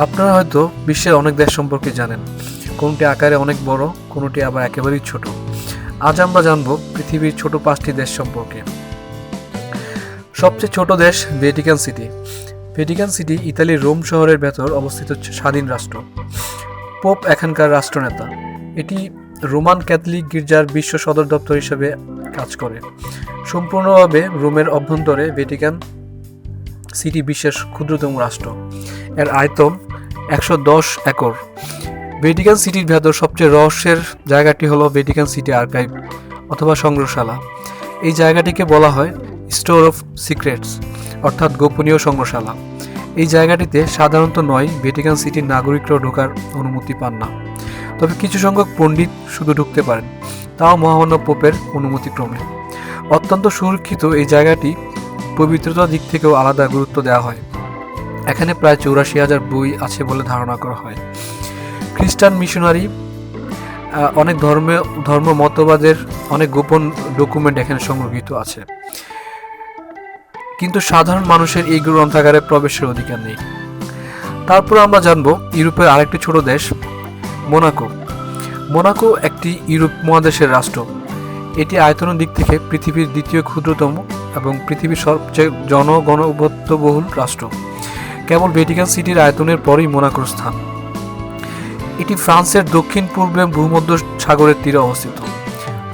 আপনারা হয়তো বিশ্বের অনেক দেশ সম্পর্কে জানেন, কোনটি আকারে অনেক বড়, কোনটি আবার একেবারেই ছোট। আজ আমরা জানব পৃথিবীর ছোট 5টি দেশ সম্পর্কে। সবচেয়ে ছোট দেশ ভ্যাটিকান সিটি। ভ্যাটিকান সিটি ইতালির রোম শহরের ভেতর অবস্থিত স্বাধীন রাষ্ট্র। পোপ এখানকার রাষ্ট্রনেতা। এটি রোমান ক্যাথলিক গির্জার বিশ্ব সদর দপ্তর হিসেবে কাজ করে। সম্পূর্ণভাবে রোমের অভ্যন্তরে ভ্যাটিকান সিটি বিশ্বের ক্ষুদ্রতম রাষ্ট্র। এর আয়তন 110 একর। ভ্যাটিকান সিটির ভেতর সবচেয়ে রহস্যের জায়গাটি হলো ভ্যাটিকান সিটি আর্কাইভ অথবা সংগ্রহশালা। এই জায়গাটিকে বলা হয় স্টোর অফ সিক্রেটস অর্থাৎ গোপনীয় সংগ্রহশালা। এই জায়গাটিতে সাধারণত ভ্যাটিকান সিটির নাগরিকরাও ঢোকার অনুমতি পান না, তবে কিছু সংখ্যক পণ্ডিত শুধু ঢুকতে পারেন, তাও মহামান্য পোপের অনুমতিক্রমে। অত্যন্ত সুরক্ষিত এই জায়গাটি পবিত্রতার দিক থেকেও আলাদা গুরুত্ব দেওয়া হয়। এখানে প্রায় 84,000 বই আছে বলে ধারণা করা হয়। খ্রিস্টান মিশনারি, অনেক ধর্ম মতবাদের অনেক গোপন ডকুমেন্ট এখানে সংরক্ষিত আছে, কিন্তু সাধারণ মানুষের এই গ্রন্থাগারে প্রবেশের অধিকার নেই। তারপর আমরা জানব ইউরোপের আরেকটি ছোট দেশ মোনাকো। মোনাকো একটি ইউরোপ মহাদেশের রাষ্ট্র। এটি আয়তনের দিক থেকে পৃথিবীর দ্বিতীয় ক্ষুদ্রতম এবং পৃথিবীর সবচেয়ে জনঘনবহুল রাষ্ট্র। কেবল ভ্যাটিকান সিটির আয়তনের পরেই মোনাকোর স্থান। এটি ফ্রান্সের দক্ষিণ পূর্বে ভূমধ্য সাগরের তীরে অবস্থিত।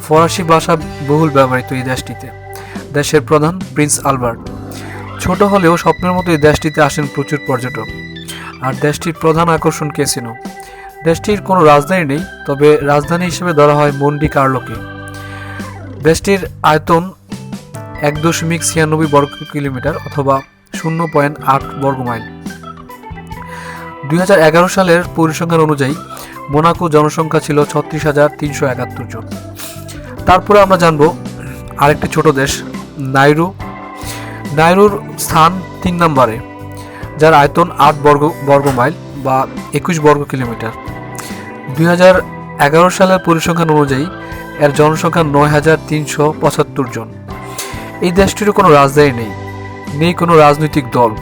ফরাসি ভাষা বহুল ব্যবহৃত এই দেশটিতে। দেশের প্রধান প্রিন্স আলবার্ট। ছোট হলেও স্বপ্নের মতো এই দেশটিতে আসেন প্রচুর পর্যটক। আর দেশটির প্রধান আকর্ষণ ক্যাসিনো। দেশটির কোনো রাজধানী নেই, তবে রাজধানী হিসেবে ধরা হয় মন্টি কার্লোকে। দেশটির আয়তন 1.96 বর্গ কিলোমিটার অথবা 0.8 বর্গ মাইল। 2011 সালের পরিসংখ্যান অনুযায়ী মোনাকো জনসংখ্যা ছিল 36,371 জন। তারপরে আমরা জানব আরেকটি ছোট দেশ নাইরু। নাইরুর স্থান 3 নম্বরে, যার আয়তন 8 বর্গ মাইল বা 21 বর্গ কিলোমিটার। 2011 সালের পরিসংখ্যান অনুযায়ী এর জনসংখ্যা 9,375 জন। এই দেশটির কোনো রাজধানী নেই কোনো রাজনৈতিক দল।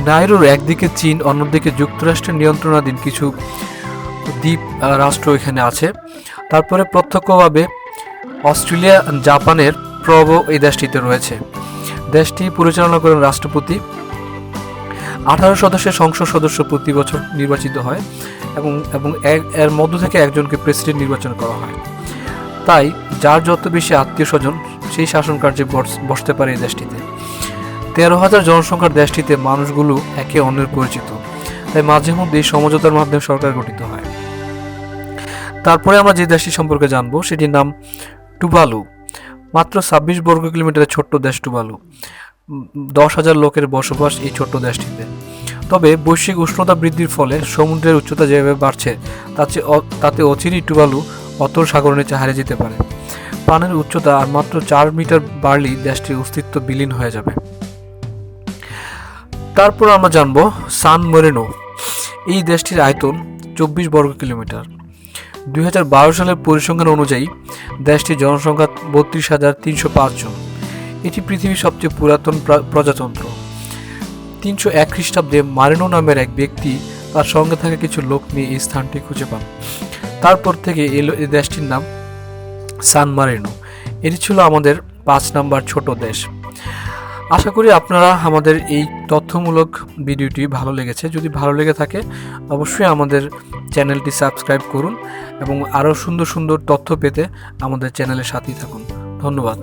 নাইরুর একদিকে চীন, অন্যদিকে যুক্তরাষ্ট্রের নিয়ন্ত্রণাধীন কিছু দ্বীপ রাষ্ট্র এখানে আছে। তারপরে প্রত্যক্ষভাবে অস্ট্রেলিয়া, জাপানের প্রভাব এই দেশটিতে রয়েছে। দেশটি পরিচালনা করেন রাষ্ট্রপতি। 18 সদস্যের সংসদ সদস্য প্রতি বছর নির্বাচিত হয় এবং এর মধ্য থেকে একজনকে প্রেসিডেন্ট নির্বাচন করা হয়। তাই যার যত বেশি আত্মীয় স্বজন সেই শাসন কার্যে বসতে পারে এই দেশটিতে। 13,000 জনসংখ্যার দেশটিতে মানুষগুলো একে অন্যের পরিচিত, তাই মাঝে মধ্যে সমঝোতার মাধ্যমে সরকার গঠিত হয়। তারপরে আমরা যে দেশটি সম্পর্কে জানবো সেটির নাম টুভালু। মাত্র 26 বর্গ কিলোমিটারের ছোট্ট দেশ টুভালু। 10,000 লোকের বসবাস এই ছোট্ট দেশটিতে। তবে বৈশ্বিক উষ্ণতা বৃদ্ধির ফলে সমুদ্রের উচ্চতা যেভাবে বাড়ছে তাতে অচিরেই টুভালু অতল সাগরের নিচে হারিয়ে যেতে পারে। পানির উচ্চতা আর মাত্র 4 মিটার বাড়লেই দেশটির অস্তিত্ব বিলীন হয়ে যাবে। তারপর আমরা জানবো সান মেরিনো। এই দেশটির আয়তন 24 বর্গ কিলোমিটার। 2012 সালের পরিসংখ্যান অনুযায়ী দেশটির জনসংখ্যা 32,305 জন। এটি পৃথিবীর সবচেয়ে পুরাতন প্রজাতন্ত্র। 301 খ্রিস্টাব্দে মারিনো নামের এক ব্যক্তি তার সঙ্গে থাকা কিছু লোক নিয়ে এই স্থানটি খুঁজে পান। তারপর থেকে এই দেশটির নাম সান মারিনো। এটি ছিল আমাদের 5 নম্বর ছোট দেশ। আশা করি আপনারা আমাদের এই তথ্যমূলক ভিডিওটি ভালো লেগেছে। যদি ভালো লেগে থাকে অবশ্যই আমাদের চ্যানেলটি সাবস্ক্রাইব করুন এবং আরও সুন্দর সুন্দর তথ্য পেতে আমাদের চ্যানেলের সাথেই থাকুন। ধন্যবাদ।